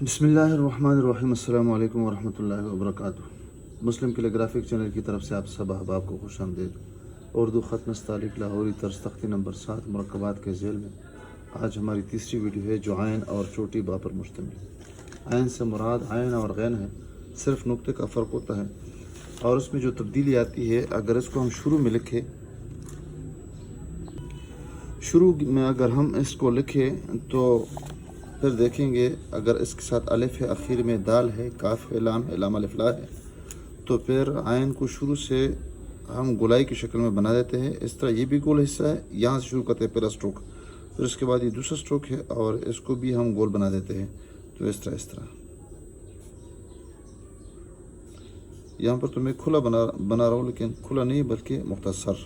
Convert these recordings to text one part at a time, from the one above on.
बिस्मिल्लाहिर्रहमानिर्रहीम। अस्सलाम वालेकुम वरहमतुल्लाहि वबरकातुह। मुस्लिम कैलीग्राफिक चैनल की तरफ से आप सब अहबाब को खुशामदीद। उर्दू ख़त नस्तालिक लाहौरी तर्ज तख्ती नंबर 7 मुरक्कबात के झेल में आज हमारी तीसरी वीडियो है जो आयन और छोटी बा पर मुश्तमिल। आयन से मुराद आयन और गैन है, सिर्फ नुक्ते का फ़र्क होता है और उसमें जो तब्दीली आती है। अगर इसको हम शुरू में लिखें, शुरू में अगर हम इसको लिखें तो फिर देखेंगे अगर इसके साथ अलिफ है, आखिर में दाल है, काफ है, लाम है, लाम अलिफ ला है, तो फिर आयन को शुरू से हम गोलाई की शक्ल में बना देते हैं। इस तरह ये भी गोल हिस्सा है, यहाँ से शुरू करते हैं पहला स्ट्रोक, फिर उसके बाद ये दूसरा स्ट्रोक है और इसको भी हम गोल बना देते हैं। तो इस तरह यहाँ पर तो मैं खुला बना रहा हूँ, लेकिन खुला नहीं बल्कि मुख्तसर।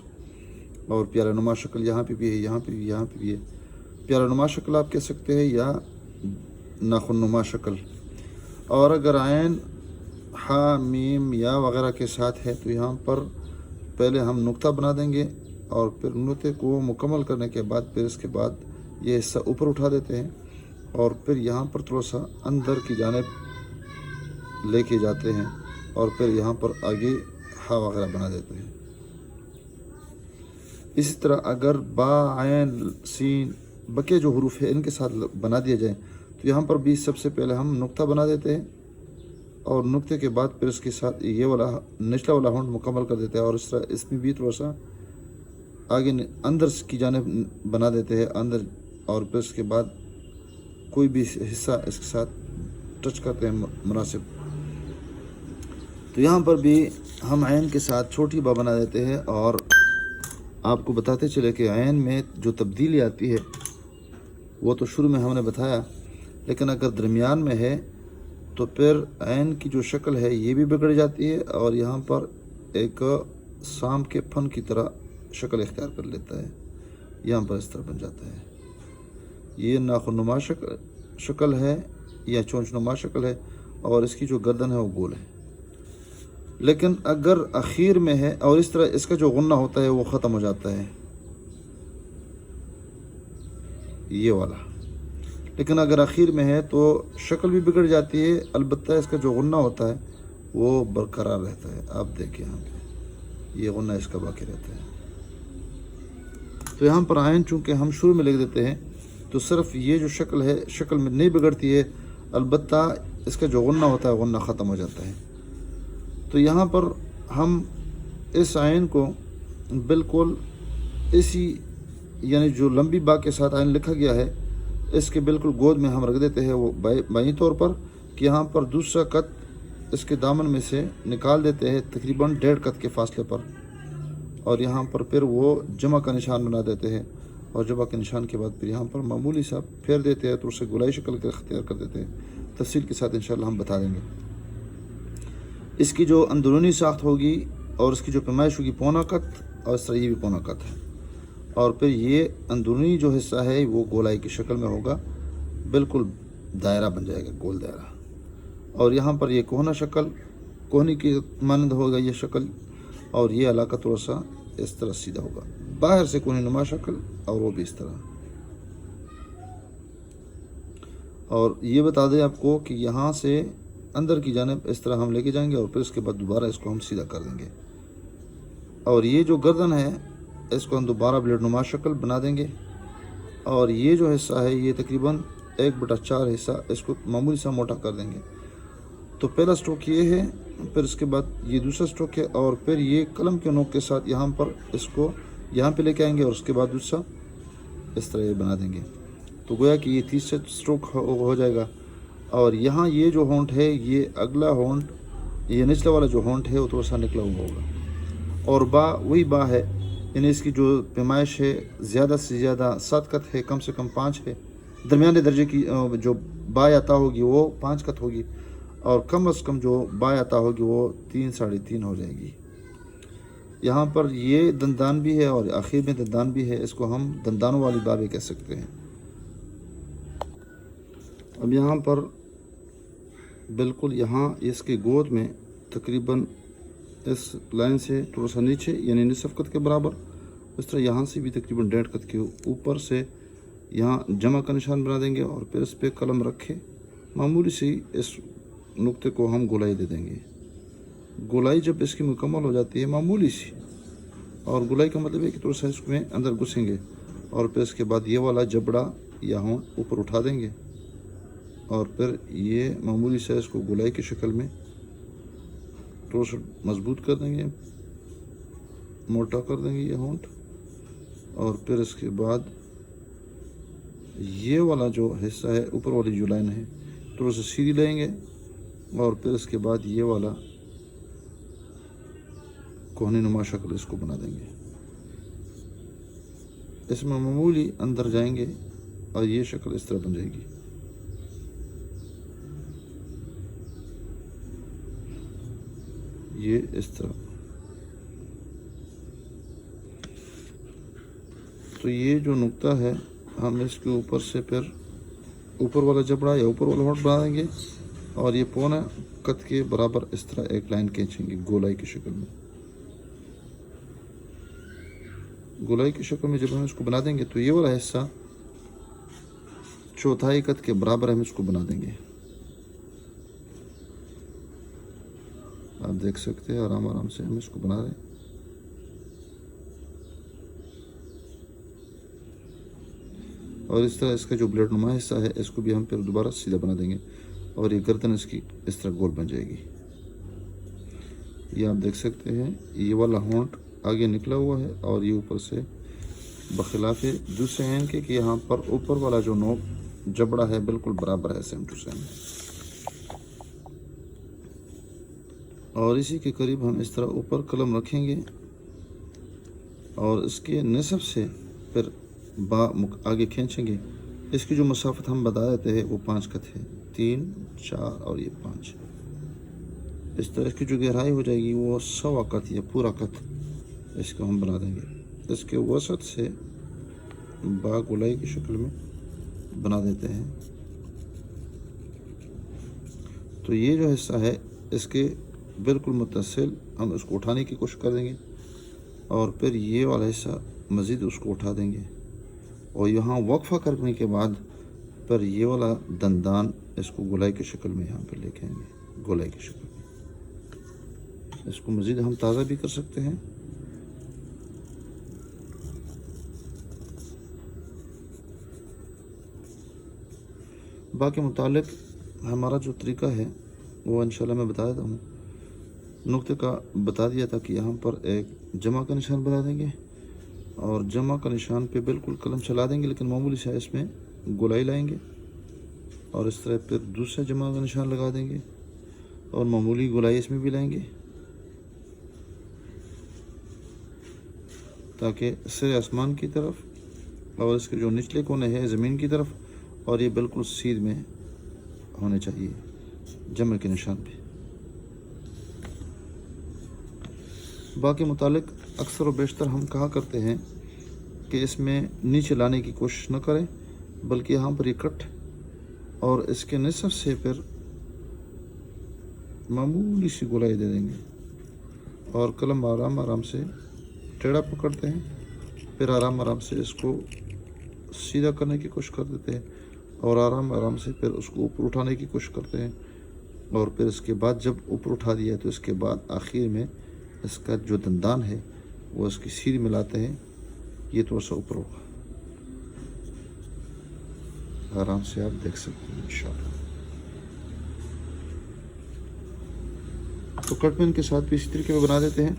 और प्यारा नुमा शक्ल यहाँ पे भी है, यहाँ पे भी है। प्यारा नुमा शक्ल आप कह सकते हैं या नाखुन नुमा शक्ल। और अगर आयन हा मीम या वगैरह के साथ है तो यहाँ पर पहले हम नुक्ता बना देंगे और फिर नुक्ते को मुकम्मल करने के बाद फिर इसके बाद ये हिस्सा ऊपर उठा देते हैं और फिर यहाँ पर थोड़ा सा अंदर की जानिब लेके जाते हैं और फिर यहाँ पर आगे हा वगैरह बना देते हैं। इसी तरह अगर बा, आयन, सीन, बके जो हरूफ है इनके साथ बना दिया जाए तो यहाँ पर भी सबसे पहले हम नुक्ता बना देते हैं और नुक्ते के बाद फिर इसके साथ ये वाला निचला वाला होंठ मुकम्मल कर देते हैं और इस तरह इसमें भी थोड़ा सा आगे अंदर की जानिब बना देते हैं अंदर, और फिर इसके बाद कोई भी हिस्सा इसके साथ टच करते हैं मुनासिब। तो यहाँ पर भी हम आयन के साथ छोटी बा बना देते हैं और आपको बताते चले कि आयन में जो तब्दीली आती है वो तो शुरू में हमने बताया, लेकिन अगर दरमियान में है तो फिर आयन की जो शक्ल है ये भी बिगड़ जाती है और यहाँ पर एक सांप के फन की तरह शक्ल इख्तियार कर लेता है। यहाँ पर इस तरह बन जाता है। ये नाखुनुमा शक्ल है या चोंचनुमा शक्ल है और इसकी जो गर्दन है वो गोल है। लेकिन अगर आखिर में है और इस तरह इसका जो गुन्ना होता है वो ख़त्म हो जाता है, ये वाला। लेकिन अगर आखिर में है तो शक्ल भी बिगड़ जाती है, अलबत्ता इसका जो गुन्ना होता है वो बरकरार रहता है। आप देखिए यहाँ पे ये गुन्ना इसका बाकी रहता है। तो यहाँ पर आयन चूँकि हम शुरू में लिख देते हैं तो सिर्फ ये जो शक्ल है शक्ल में नहीं बिगड़ती है, अलबत्ता इसका जो गुन्ना होता है गुन्ना ख़त्म हो जाता है। तो यहाँ पर हम इस आयन को बिल्कुल इसी यानी जो लंबी बा के साथ आयन लिखा गया है इसके बिल्कुल गोद में हम रख देते हैं वो बाईं तौर पर कि यहाँ पर दूसरा कत इसके दामन में से निकाल देते हैं तकरीबन 1.5 कत के फासले पर, और यहाँ पर फिर वो जमा का निशान बना देते हैं और जमा के निशान के बाद फिर यहाँ पर मामूली सा फेर देते हैं तो उससे गोलाई शक्ल का इख्तियार कर देते हैं। तफसील के साथ इंशाल्लाह हम बता देंगे। इसकी जो अंदरूनी साख्त होगी और इसकी जो पैमाइश होगी पौना कत, और इस तरह ये भी पौना कत है, और फिर ये अंदरूनी जो हिस्सा है वो गोलाई की शक्ल में होगा, बिल्कुल दायरा बन जाएगा, गोल दायरा। और यहाँ पर ये कोहना शक्ल, कोहनी की मानंद होगा ये शक्ल, और ये इलाका थोड़ा सा इस तरह सीधा होगा, बाहर से कोहनी नुमा शक्ल और वो भी इस तरह। और ये बता दें आपको कि यहाँ से अंदर की जानिब इस तरह हम लेके जाएंगे और फिर उसके बाद दोबारा इसको हम सीधा कर देंगे। और ये जो गर्दन है इसको हम दोबारा ब्लेड नुमा शक्ल बना देंगे और ये जो हिस्सा है ये तकरीबन 1/4 हिस्सा इसको मामूली सा मोटा कर देंगे। तो पहला स्ट्रोक ये है, फिर इसके बाद ये दूसरा स्ट्रोक है और फिर ये कलम के नोक के साथ यहाँ पर इसको यहाँ पे लेके आएंगे और उसके बाद दूसरा इस तरह ये बना देंगे। तो गोया कि ये तीसरा स्ट्रोक हो जाएगा। और यहाँ ये जो होंठ है ये अगला होंठ, ये निचला वाला जो होंठ है वो थोड़ा सा निकला हुआ होगा और बा वही बा है, यानी इसकी जो पैमाइश है ज़्यादा से ज़्यादा 7 कत है, कम से कम 5 है। दरमियाने दर्जे की जो बा आता होगी वो 5 कत होगी और कम अज़ कम जो बा आता होगी वो 3 साढ़े 3 हो जाएगी। यहाँ पर ये दंदान भी है और आखिर में दंदान भी है, इसको हम दंदानों वाली बा भी कह सकते हैं। अब यहाँ पर बिल्कुल यहाँ इसके गोद में तकरीबन इस लाइन से थोड़ा सा नीचे यानी निसफ कत के बराबर, इस तरह यहाँ से भी तकरीबन 1.5 कत के ऊपर से यहाँ जमा का निशान बना देंगे और फिर इस पर कलम रखे मामूली सी इस नुक्ते को हम गोलाई दे देंगे। गोलाई जब इसकी मुकम्मल हो जाती है मामूली सी, और गोलाई का मतलब है कि थोड़ा सा इसमें अंदर घुसेंगे और फिर इसके बाद ये वाला जबड़ा या होंठ ऊपर उठा देंगे और फिर ये मामूली सा इसको गोलाई की शक्ल में थोड़ा सा मजबूत कर देंगे, मोटा कर देंगे ये होंठ। और फिर इसके बाद ये वाला जो हिस्सा है, ऊपर वाली जो लाइन है, थोड़ा सा सीधी लेंगे और फिर इसके बाद ये वाला कोहनी नुमा शक्ल इसको बना देंगे। इसमें मामूली अंदर जाएंगे और ये शक्ल इस तरह बन जाएगी। ये इस तरह। तो ये जो नुक्ता है हम इसके ऊपर से फिर ऊपर वाला जबड़ा या ऊपर वाला होंठ बना देंगे और ये पौना कद के बराबर इस तरह एक लाइन खींचेंगे गोलाई की शक्ल में। गोलाई की शक्ल में जब हम इसको बना देंगे तो ये वाला हिस्सा चौथाई कद के बराबर हम इसको बना देंगे। आप देख सकते हैं आराम आराम से हम इसको बना रहे हैं। और इस तरह इसका जो ब्लेड नुमा हिस्सा है इसको भी हम फिर दोबारा सीधा बना देंगे और ये गर्दन इसकी इस तरह गोल बन जाएगी। ये आप देख सकते हैं ये वाला होंठ आगे निकला हुआ है और ये ऊपर से बखिलाफ दूसरे एंड के कि यहाँ पर ऊपर वाला जो नोक जबड़ा है बिल्कुल बराबर है, सेम टू सेम। और इसी के करीब हम इस तरह ऊपर कलम रखेंगे और इसके निसब से फिर आगे खींचेंगे। इसकी जो मसाफत हम बता देते हैं वो 5 कत है, 3, 4 और ये 5। इस तरह इसकी जो गहराई हो जाएगी वो 1.25 कत या पूरा कत इसको हम बना देंगे। इसके वसत से गोलाई की शक्ल में बना देते हैं। तो ये जो हिस्सा है इसके बिल्कुल मुत्तसिल हम इसको उठाने की कोशिश कर देंगे और फिर ये वाला हिस्सा मज़ीद उसको उठा देंगे और यहाँ वक्फा करने के बाद फिर ये वाला दंदान इसको गोलाई की शक्ल में यहाँ पे लेके आएंगे। गोलाई की शक्ल में इसको मज़ीद हम ताज़ा भी कर सकते हैं। बाकी मुतालिक हमारा जो तरीका है वो इंशाल्लाह मैं बता देता हूँ। नुक्ते का बता दिया था कि यहाँ पर एक जमा का निशान बना देंगे और जमा का निशान पे बिल्कुल कलम चला देंगे, लेकिन मामूली सा इसमें गोलाई लाएंगे और इस तरह फिर दूसरा जमा का निशान लगा देंगे और मामूली गोलाई इसमें भी लाएंगे ताकि सिर आसमान की तरफ और इसके जो निचले कोने हैं ज़मीन की तरफ और ये बिल्कुल सीध में होने चाहिए जमे के निशान पे। बाकी मुतालिक अक्सर और बेशतर हम कहा करते हैं कि इसमें नीचे लाने की कोशिश न करें, बल्कि यहाँ पर इकट्ठ और इसके निसफ से फिर मामूली सी गोलाई दे देंगे और कलम आराम आराम से टेढ़ा पकड़ते हैं, फिर आराम आराम से इसको सीधा करने की कोशिश कर देते हैं और आराम आराम से फिर उसको ऊपर उठाने की कोशिश करते हैं और फिर इसके बाद जब ऊपर उठा दिया तो इसके बाद आखिर में इसका जो दंदान है वो इसकी सीध मिलाते हैं। ये थोड़ा सा ऊपर होगा, आराम से आप देख सकते हैं इंशाल्लाह। तो कट पेन के साथ भी इसी तरीके से बना देते हैं।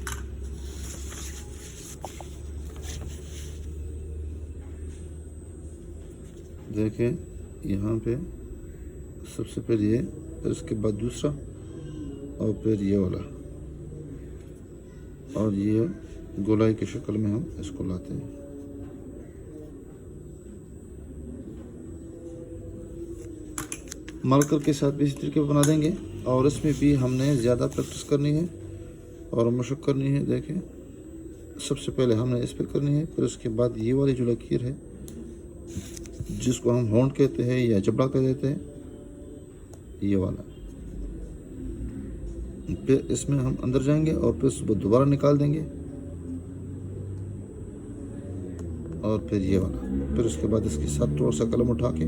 देखें यहाँ पे सबसे पहले ये, फिर उसके बाद दूसरा और फिर ये वाला और ये गोलाई की शक्ल में हम इसको लाते हैं। मार्कर के साथ भी इसी तरीके बना देंगे और इसमें भी हमने ज़्यादा प्रैक्टिस करनी है और मशक करनी है। देखें सबसे पहले हमने इस पर करनी है, फिर उसके बाद ये वाली जो लकीर है जिसको हम होंठ कहते हैं या जबड़ा कह देते हैं, ये वाला, फिर इसमें हम अंदर जाएंगे और फिर उसको दोबारा निकाल देंगे और फिर ये वाला, फिर उसके बाद इसके साथ थोड़ा सा कलम उठा के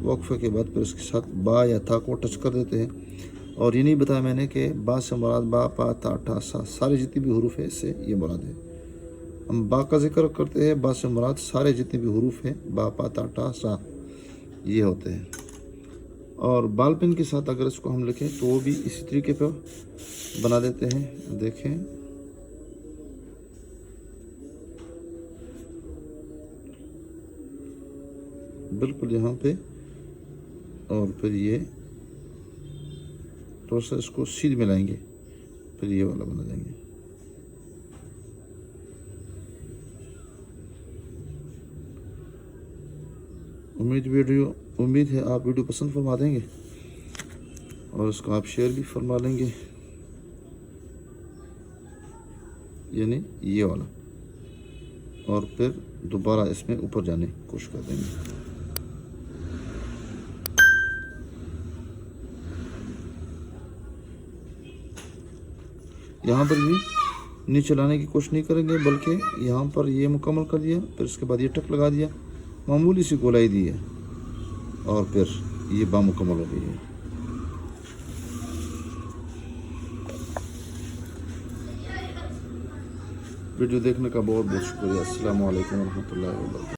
वक्फे के बाद फिर उसके साथ बा या था को टच कर देते हैं। और ये नहीं बताया मैंने कि बा से मुराद बा पा ता ठा सा सारे जितनी भी हरूफ है इससे ये मुराद है। हम बा का जिक्र करते हैं, बा से मुराद सारे जितने भी हरूफ हैं बा पा ता ठा सा ये होते हैं। और बाल पेन के साथ अगर इसको हम लिखें तो वो भी इसी तरीके पर बना देते हैं। देखें बिल्कुल यहाँ पे, और फिर ये थोड़ा सा इसको सीध में लाएंगे, फिर ये वाला बना देंगे। उम्मीद है आप वीडियो पसंद फरमा देंगे और उसको आप शेयर भी फरमा लेंगे, यानी ये वाला, और फिर दोबारा इसमें ऊपर जाने की कोशिश कर देंगे। यहाँ पर भी नीचे लाने की कोशिश नहीं करेंगे, बल्कि यहाँ पर ये मुकम्मल कर दिया, फिर उसके बाद ये टक लगा दिया, मामूली सी गोलाई दी है, और फिर ये बा मुकम्मल हो गई है। वीडियो देखने का बहुत बहुत शुक्रिया। अस्सलामु अलैकुम वरहमतुल्लाहि वबरकातुहू।